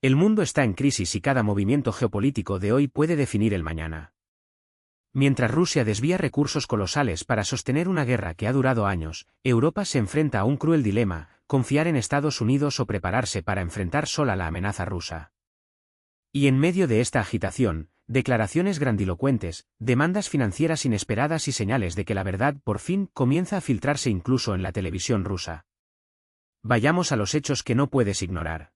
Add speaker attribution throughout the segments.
Speaker 1: El mundo está en crisis y cada movimiento geopolítico de hoy puede definir el mañana. Mientras Rusia desvía recursos colosales para sostener una guerra que ha durado años, Europa se enfrenta a un cruel dilema: confiar en Estados Unidos o prepararse para enfrentar sola la amenaza rusa. Y en medio de esta agitación, declaraciones grandilocuentes, demandas financieras inesperadas y señales de que la verdad por fin comienza a filtrarse incluso en la televisión rusa. Vayamos a los hechos que no puedes ignorar.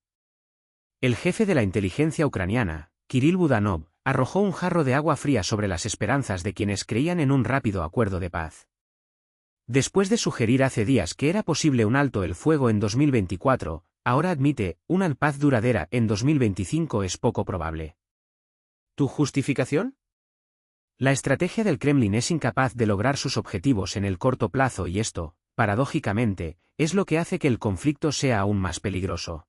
Speaker 1: El jefe de la inteligencia ucraniana, Kirill Budanov, arrojó un jarro de agua fría sobre las esperanzas de quienes creían en un rápido acuerdo de paz. Después de sugerir hace días que era posible un alto el fuego en 2024, ahora admite: una paz duradera en 2025 es poco probable. ¿Tu justificación? La estrategia del Kremlin es incapaz de lograr sus objetivos en el corto plazo y esto, paradójicamente, es lo que hace que el conflicto sea aún más peligroso.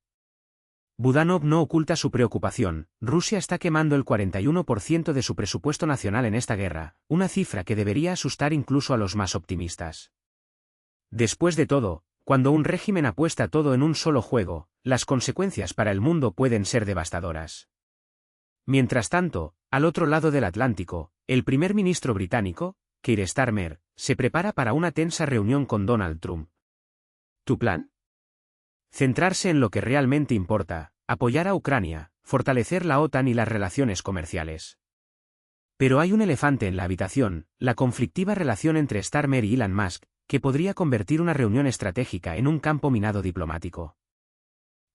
Speaker 1: Budanov no oculta su preocupación: Rusia está quemando el 41% de su presupuesto nacional en esta guerra, una cifra que debería asustar incluso a los más optimistas. Después de todo, cuando un régimen apuesta todo en un solo juego, las consecuencias para el mundo pueden ser devastadoras. Mientras tanto, al otro lado del Atlántico, el primer ministro británico, Keir Starmer, se prepara para una tensa reunión con Donald Trump. ¿Tu plan? Centrarse en lo que realmente importa: apoyar a Ucrania, fortalecer la OTAN y las relaciones comerciales. Pero hay un elefante en la habitación: la conflictiva relación entre Starmer y Elon Musk, que podría convertir una reunión estratégica en un campo minado diplomático.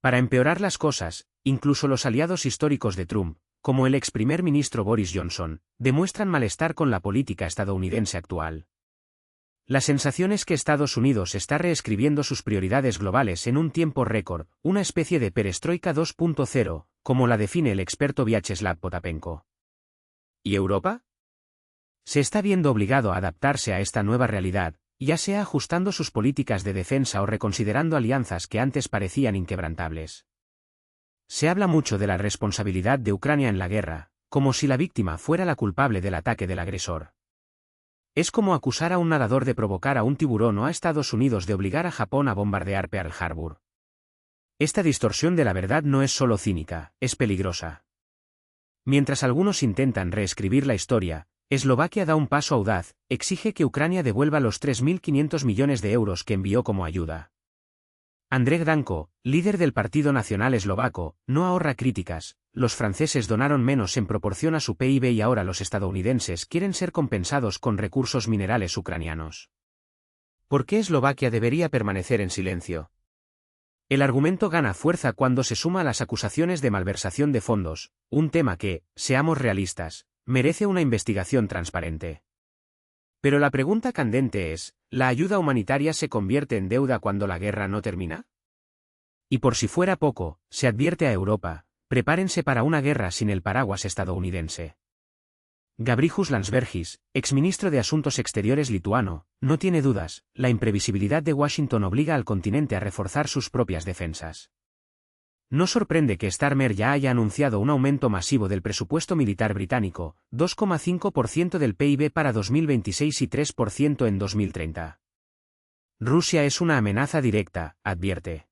Speaker 1: Para empeorar las cosas, incluso los aliados históricos de Trump, como el ex primer ministro Boris Johnson, demuestran malestar con la política estadounidense actual. La sensación es que Estados Unidos está reescribiendo sus prioridades globales en un tiempo récord, una especie de perestroika 2.0, como la define el experto Vyacheslav Potapenko. ¿Y Europa? Se está viendo obligado a adaptarse a esta nueva realidad, ya sea ajustando sus políticas de defensa o reconsiderando alianzas que antes parecían inquebrantables. Se habla mucho de la responsabilidad de Ucrania en la guerra, como si la víctima fuera la culpable del ataque del agresor. Es como acusar a un nadador de provocar a un tiburón o a Estados Unidos de obligar a Japón a bombardear Pearl Harbor. Esta distorsión de la verdad no es solo cínica, es peligrosa. Mientras algunos intentan reescribir la historia, Eslovaquia da un paso audaz: exige que Ucrania devuelva los 3.500 millones de euros que envió como ayuda. Andrzej Danko, líder del Partido Nacional Eslovaco, no ahorra críticas: los franceses donaron menos en proporción a su PIB y ahora los estadounidenses quieren ser compensados con recursos minerales ucranianos. ¿Por qué Eslovaquia debería permanecer en silencio? El argumento gana fuerza cuando se suma a las acusaciones de malversación de fondos, un tema que, seamos realistas, merece una investigación transparente. Pero la pregunta candente es: ¿la ayuda humanitaria se convierte en deuda cuando la guerra no termina? Y por si fuera poco, se advierte a Europa: prepárense para una guerra sin el paraguas estadounidense. Gabrielius Landsbergis, exministro de Asuntos Exteriores lituano, no tiene dudas: la imprevisibilidad de Washington obliga al continente a reforzar sus propias defensas. No sorprende que Starmer ya haya anunciado un aumento masivo del presupuesto militar británico: 2,5% del PIB para 2026 y 3% en 2030. Rusia es una amenaza directa, advierte.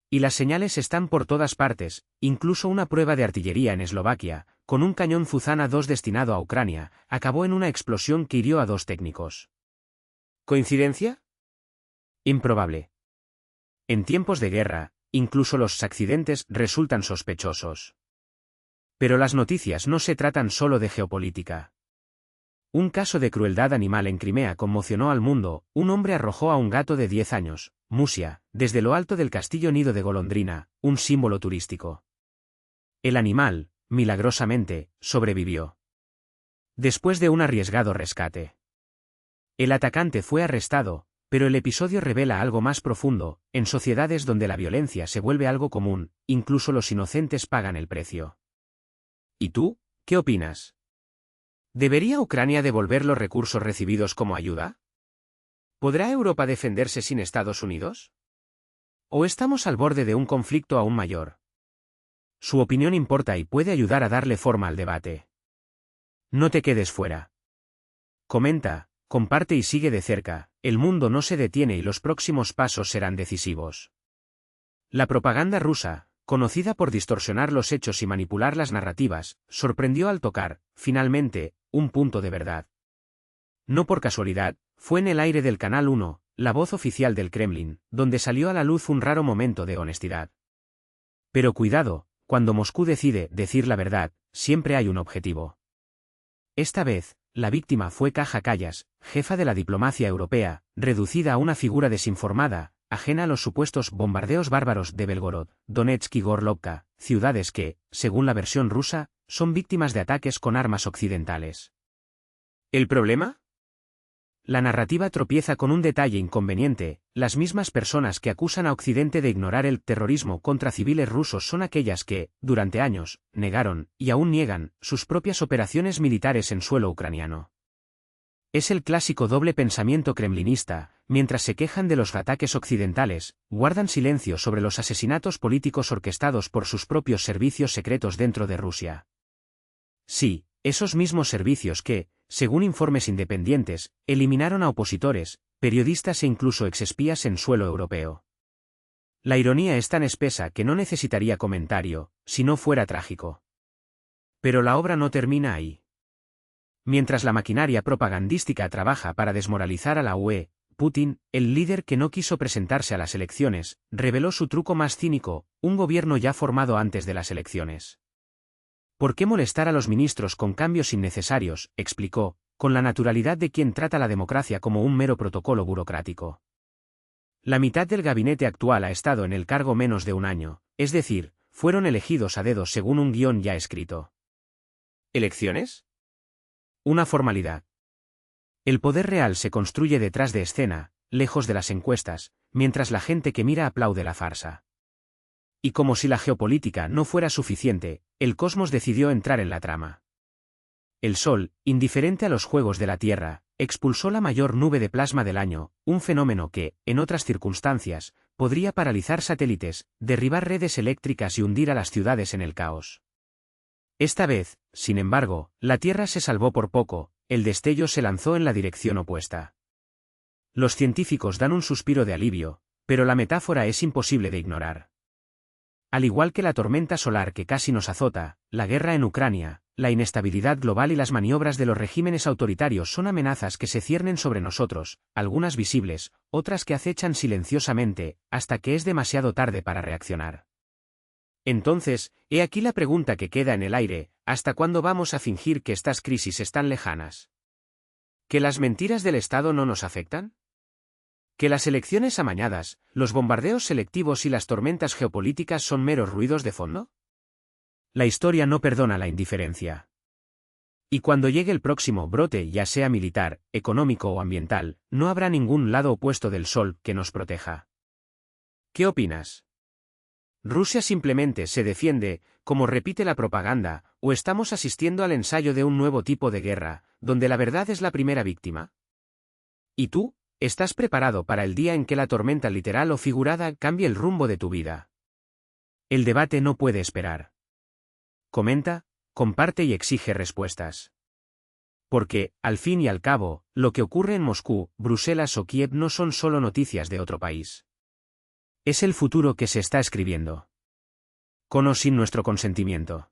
Speaker 1: Y las señales están por todas partes: incluso una prueba de artillería en Eslovaquia, con un cañón Zuzana 2 destinado a Ucrania, acabó en una explosión que hirió a 2 técnicos. ¿Coincidencia? Improbable. En tiempos de guerra, incluso los accidentes resultan sospechosos. Pero las noticias no se tratan solo de geopolítica. Un caso de crueldad animal en Crimea conmocionó al mundo: un hombre arrojó a un gato de 10 años, Musia, desde lo alto del castillo Nido de Golondrina, un símbolo turístico. El animal, milagrosamente, sobrevivió. Después de un arriesgado rescate. El atacante fue arrestado, pero el episodio revela algo más profundo: en sociedades donde la violencia se vuelve algo común, incluso los inocentes pagan el precio. ¿Y tú, qué opinas? ¿Debería Ucrania devolver los recursos recibidos como ayuda? ¿Podrá Europa defenderse sin Estados Unidos? ¿O estamos al borde de un conflicto aún mayor? Su opinión importa y puede ayudar a darle forma al debate. No te quedes fuera. Comenta, comparte y sigue de cerca: el mundo no se detiene y los próximos pasos serán decisivos. La propaganda rusa, conocida por distorsionar los hechos y manipular las narrativas, sorprendió al tocar, finalmente, un punto de verdad. No por casualidad, fue en el aire del Canal 1, la voz oficial del Kremlin, donde salió a la luz un raro momento de honestidad. Pero cuidado, cuando Moscú decide decir la verdad, siempre hay un objetivo. Esta vez, la víctima fue Kaja Kallas, jefa de la diplomacia europea, reducida a una figura desinformada, ajena a los supuestos bombardeos bárbaros de Belgorod, Donetsk y Gorlovka, ciudades que, según la versión rusa, son víctimas de ataques con armas occidentales. ¿El problema? La narrativa tropieza con un detalle inconveniente: las mismas personas que acusan a Occidente de ignorar el terrorismo contra civiles rusos son aquellas que, durante años, negaron, y aún niegan, sus propias operaciones militares en suelo ucraniano. Es el clásico doble pensamiento kremlinista: mientras se quejan de los ataques occidentales, guardan silencio sobre los asesinatos políticos orquestados por sus propios servicios secretos dentro de Rusia. Sí, esos mismos servicios que, según informes independientes, eliminaron a opositores, periodistas e incluso exespías en suelo europeo. La ironía es tan espesa que no necesitaría comentario, si no fuera trágico. Pero la obra no termina ahí. Mientras la maquinaria propagandística trabaja para desmoralizar a la UE, Putin, el líder que no quiso presentarse a las elecciones, reveló su truco más cínico: un gobierno ya formado antes de las elecciones. ¿Por qué molestar a los ministros con cambios innecesarios?, explicó, con la naturalidad de quien trata la democracia como un mero protocolo burocrático. La mitad del gabinete actual ha estado en el cargo menos de un año, es decir, fueron elegidos a dedo según un guión ya escrito. ¿Elecciones? Una formalidad. El poder real se construye detrás de escena, lejos de las encuestas, mientras la gente que mira aplaude la farsa. Y como si la geopolítica no fuera suficiente, el cosmos decidió entrar en la trama. El Sol, indiferente a los juegos de la Tierra, expulsó la mayor nube de plasma del año, un fenómeno que, en otras circunstancias, podría paralizar satélites, derribar redes eléctricas y hundir a las ciudades en el caos. Esta vez, sin embargo, la Tierra se salvó por poco: el destello se lanzó en la dirección opuesta. Los científicos dan un suspiro de alivio, pero la metáfora es imposible de ignorar. Al igual que la tormenta solar que casi nos azota, la guerra en Ucrania, la inestabilidad global y las maniobras de los regímenes autoritarios son amenazas que se ciernen sobre nosotros, algunas visibles, otras que acechan silenciosamente, hasta que es demasiado tarde para reaccionar. Entonces, he aquí la pregunta que queda en el aire: ¿hasta cuándo vamos a fingir que estas crisis están lejanas? ¿Que las mentiras del Estado no nos afectan? ¿Que las elecciones amañadas, los bombardeos selectivos y las tormentas geopolíticas son meros ruidos de fondo? La historia no perdona la indiferencia. Y cuando llegue el próximo brote, ya sea militar, económico o ambiental, no habrá ningún lado opuesto del sol que nos proteja. ¿Qué opinas? ¿Rusia simplemente se defiende, como repite la propaganda, o estamos asistiendo al ensayo de un nuevo tipo de guerra, donde la verdad es la primera víctima? ¿Y tú? ¿Estás preparado para el día en que la tormenta literal o figurada cambie el rumbo de tu vida? El debate no puede esperar. Comenta, comparte y exige respuestas. Porque, al fin y al cabo, lo que ocurre en Moscú, Bruselas o Kiev no son solo noticias de otro país. Es el futuro que se está escribiendo. Con o sin nuestro consentimiento.